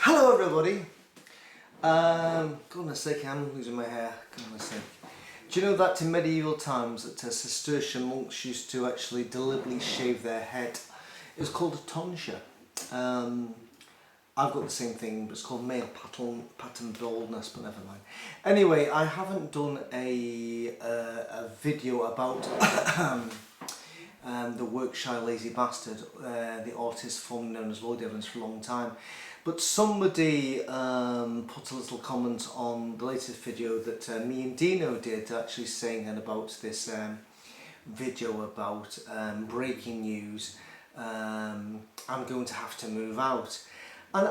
Hello everybody. Goodness sake, I'm losing my hair. Goodness sake. Do you know that in medieval times that Cistercian monks used to actually deliberately shave their head? It was called a tonsure. I've got the same thing, but it's called male pattern baldness, but never mind. Anyway, I haven't done a video about the work Shy Lazy Bastard, the artist formerly known as Lloyd Evans, for a long time. But somebody put a little comment on the latest video that me and Dino did, actually saying about this video about breaking news. I'm going to have to move out. And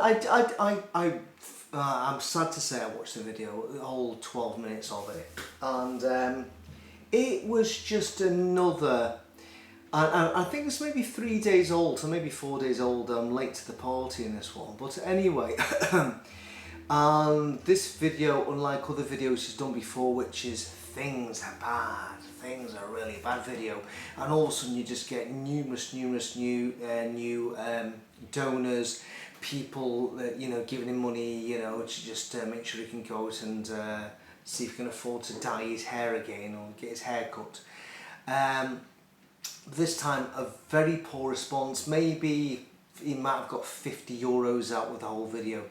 I'm sad to say I watched the video, the whole 12 minutes of it. And it was just another... I think it's maybe 3 days old, or maybe 4 days old. I'm late to the party in this one. But anyway, this video, unlike other videos she's done before, which is things are bad, things are really bad video, and all of a sudden you just get numerous new donors, people that, you know, giving him money, you know, to just make sure he can go out and see if he can afford to dye his hair again or get his hair cut. This time a very poor response. Maybe he might have got €50 out with the whole video.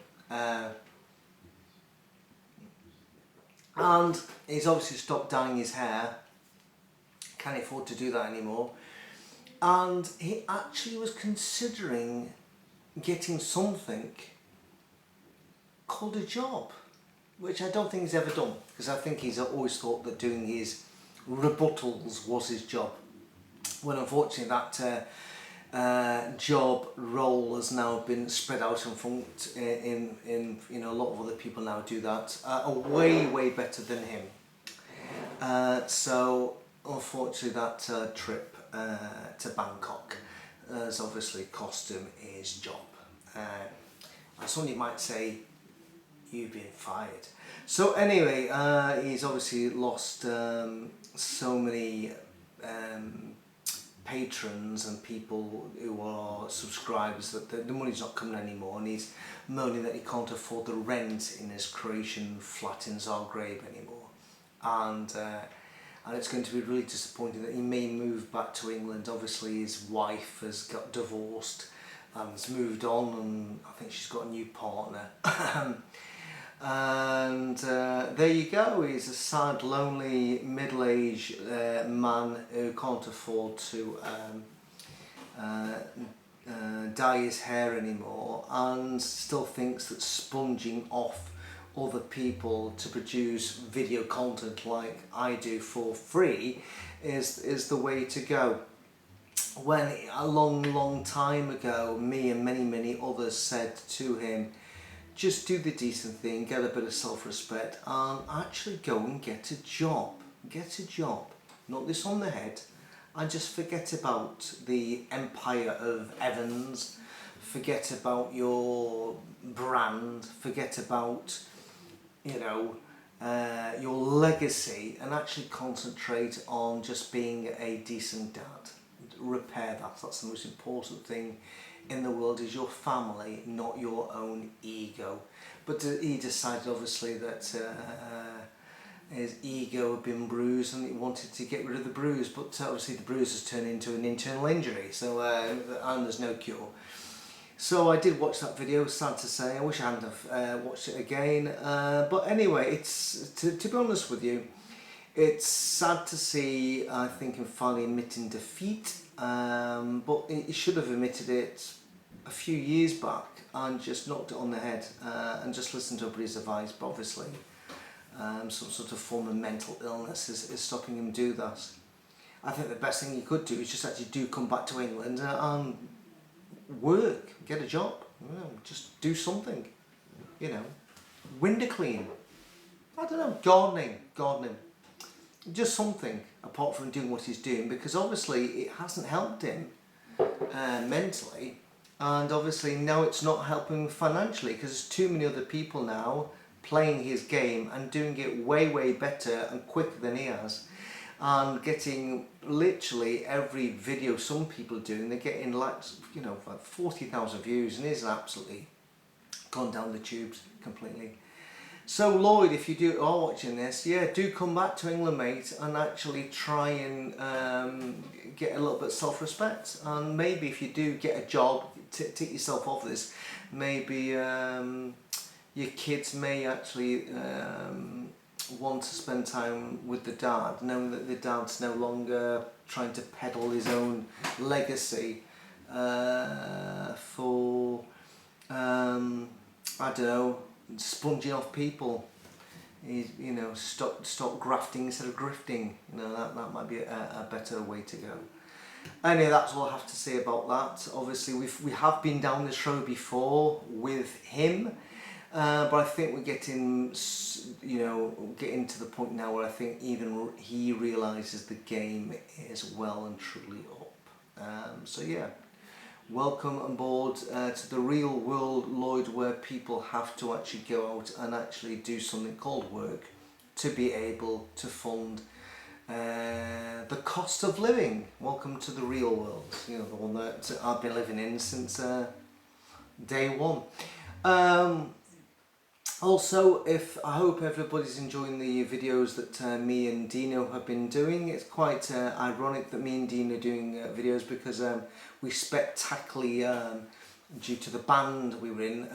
And he's obviously stopped dyeing his hair. Can't afford to do that anymore. And he actually was considering getting something called a job, which I don't think he's ever done, because I think he's always thought that doing his rebuttals was his job. When unfortunately that job role has now been spread out in front, in you know, a lot of other people now do that way better than him. So unfortunately that trip to Bangkok has obviously cost him his job. Somebody might say, you've been fired. So anyway, he's obviously lost so many patrons and people who are subscribers, that the money's not coming anymore, and he's moaning that he can't afford the rent in his Croatian flat in Zagreb anymore, and it's going to be really disappointing that he may move back to England. Obviously his wife has got divorced and has moved on, and I think she's got a new partner. And there you go, he's a sad, lonely, middle-aged man who can't afford to dye his hair anymore, and still thinks that sponging off other people to produce video content like I do for free is the way to go. When a long time ago, me and many others said to him, just do the decent thing, get a bit of self-respect, and actually go and get a job. Get a job. Knock this on the head, and just forget about the empire of Evans. Forget about your brand. Forget about, you know, your legacy, and actually concentrate on just being a decent dad. Repair that. That's the most important thing in the world, is your family, not your own ego. But he decided obviously that his ego had been bruised, and he wanted to get rid of the bruise, but obviously the bruise has turned into an internal injury, so and there's no cure. So I did watch that video, sad to say. I wish I hadn't have watched it again, but anyway, it's to be honest with you, it's sad to see, I think, him finally admitting defeat, but he should have admitted it a few years back and just knocked it on the head, and just listened to everybody's advice. But obviously some sort of form of mental illness is stopping him do that. I think the best thing he could do is just actually come back to England and work, get a job, you know, just do something, you know, window clean, I don't know, gardening, just something apart from doing what he's doing, because obviously it hasn't helped him mentally, and obviously now it's not helping financially, because there's too many other people now playing his game and doing it way better and quicker than he has, and getting literally every video some people are doing, they're getting like, you know, like 40,000 views, and he's absolutely gone down the tubes completely. So Lloyd, if you are watching this, yeah, do come back to England, mate, and actually try and get a little bit of self-respect. And maybe if you do get a job, take yourself off this. Maybe your kids may actually want to spend time with the dad, knowing that the dad's no longer trying to peddle his own legacy for I don't know, sponging off people. You know, stop grafting instead of grifting. You know, that might be a better way to go. Anyway, that's all I have to say about that. Obviously, we have been down this road before with him, but I think we're getting to the point now where I think even he realises the game is well and truly up. So yeah. Welcome on board to the real world, Lloyd, where people have to actually go out and actually do something called work to be able to fund the cost of living. Welcome to the real world, you know, the one that I've been living in since day one. Also, I hope everybody's enjoying the videos that me and Dino have been doing. It's quite ironic that me and Dino are doing videos because we spectacularly, due to the band we were in,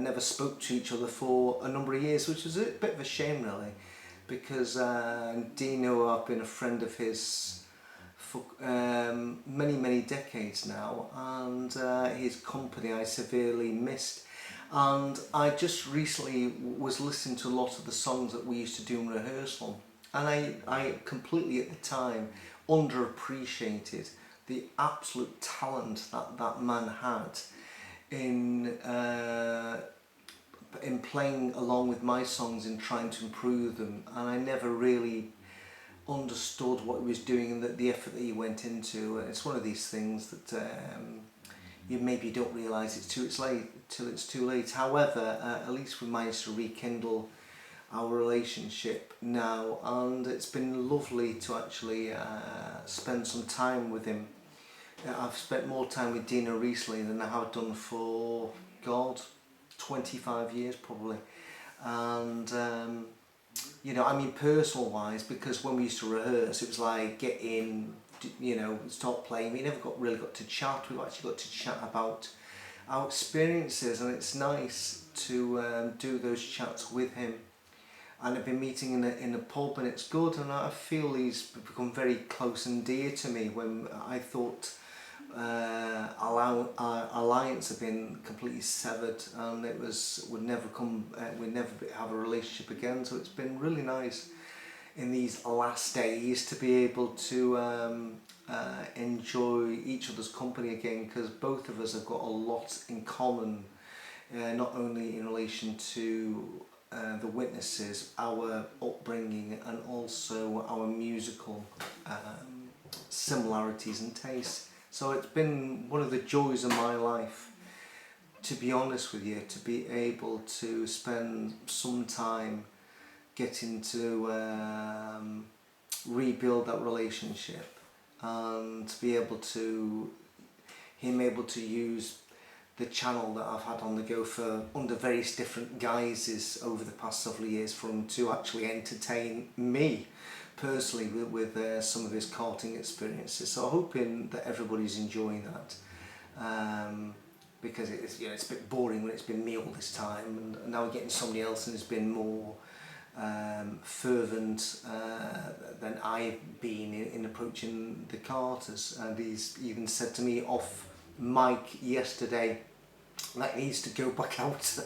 never spoke to each other for a number of years, which was a bit of a shame really, because Dino, I've been a friend of his for many decades now, and his company I severely missed. And I just recently was listening to a lot of the songs that we used to do in rehearsal, and I completely at the time underappreciated the absolute talent that man had in playing along with my songs and trying to improve them, and I never really understood what he was doing and the effort that he went into. It's one of these things that you maybe don't realise till it's too late. However, at least we managed to rekindle our relationship now, and it's been lovely to actually spend some time with him. I've spent more time with Dino recently than I have done for, God, 25 years probably. And you know, I mean personal wise, because when we used to rehearse, it was like get in, you know, start playing. We never really got to chat. We've actually got to chat about our experiences, and it's nice to do those chats with him. And I've been meeting in a pub, and it's good, and I feel he's become very close and dear to me when I thought our alliance had been completely severed, and we'd never have a relationship again. So it's been really nice in these last days to be able to enjoy each other's company again, because both of us have got a lot in common, not only in relation to the witnesses, our upbringing, and also our musical similarities and tastes. So it's been one of the joys of my life, to be honest with you, to be able to spend some time getting to rebuild that relationship, and to be able to use the channel that I've had on the go for under various different guises over the past several years for him to actually entertain me personally with some of his karting experiences. So I'm hoping that everybody's enjoying that, because it's, you know, it's a bit boring when it's been me all this time, and now we're getting somebody else and has been more fervent than I've been in approaching the karters. And he's even said to me off mic yesterday that he needs to go back out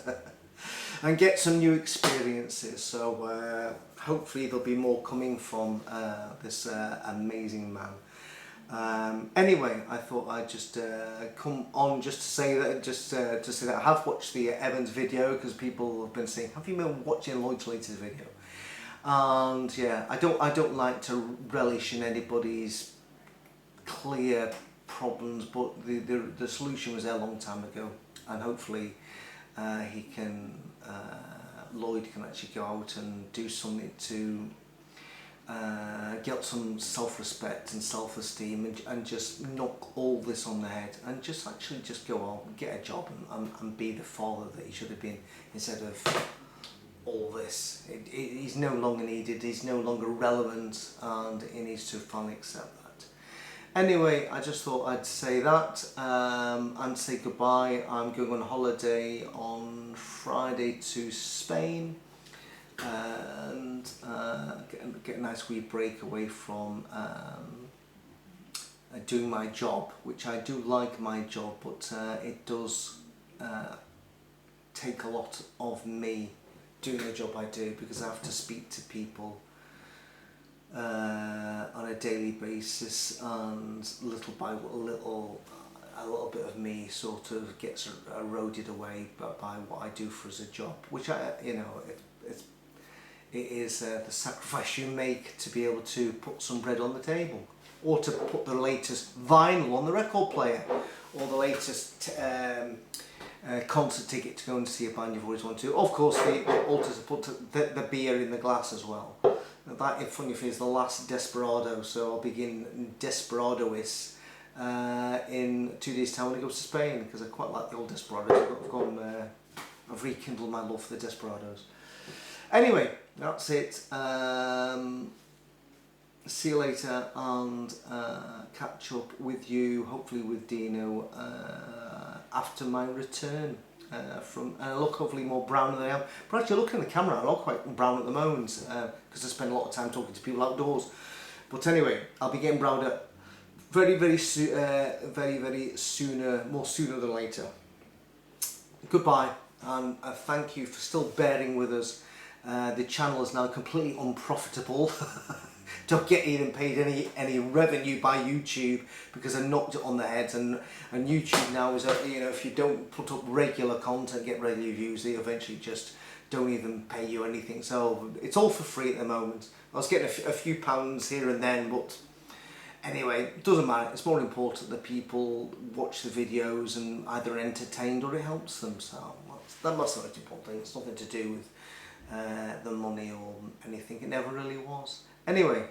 and get some new experiences. So hopefully there'll be more coming from this amazing man. Anyway, I thought I'd just come on just to say that I have watched the Evans video, because people have been saying, have you been watching Lloyd's latest video? And yeah, I don't like to relish in anybody's clear problems, but the solution was there a long time ago, and hopefully Lloyd can actually go out and do something to get some self-respect and self-esteem, and just knock all this on the head, and just actually just go out and get a job, and be the father that he should have been, instead of all this. He's no longer needed, he's no longer relevant, and he needs to finally accept that. Anyway, I just thought I'd say that, and say goodbye. I'm going on holiday on Friday to Spain, and get a nice wee break away from doing my job, which I do like my job, but it does take a lot of me doing the job I do, because I have to speak to people on a daily basis, and little by little, a little bit of me sort of gets eroded away by what I do for as a job, which it is the sacrifice you make to be able to put some bread on the table, or to put the latest vinyl on the record player, or the latest concert ticket to go and see a band you've always wanted to. Of course, the altars to put the beer in the glass as well. That, in front of you, is the last Desperado, so I'll begin Desperadois in 2 days' time when I go to Spain, because I quite like the old Desperados. I've rekindled my love for the Desperados. Anyway, that's it. See you later, and catch up with you, hopefully with Dino, after my return and I look hopefully more brown than I am. But actually, looking at the camera, I look quite brown at the moment, because I spend a lot of time talking to people outdoors. But anyway, I'll be getting browner very sooner, more sooner than later. Goodbye, and thank you for still bearing with us. The channel is now completely unprofitable. Don't get even paid any revenue by YouTube, because I knocked it on the head, and YouTube now is, if you don't put up regular content, get regular views, they eventually just don't even pay you anything. So it's all for free at the moment. I was getting a few pounds here and then, but anyway, it doesn't matter. It's more important that people watch the videos and either entertained or it helps them. So that's the most important thing. It's nothing to do with the money or anything. It never really was. Anyway,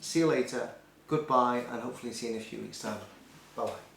see you later, goodbye, and hopefully see you in a few weeks' time. Bye bye.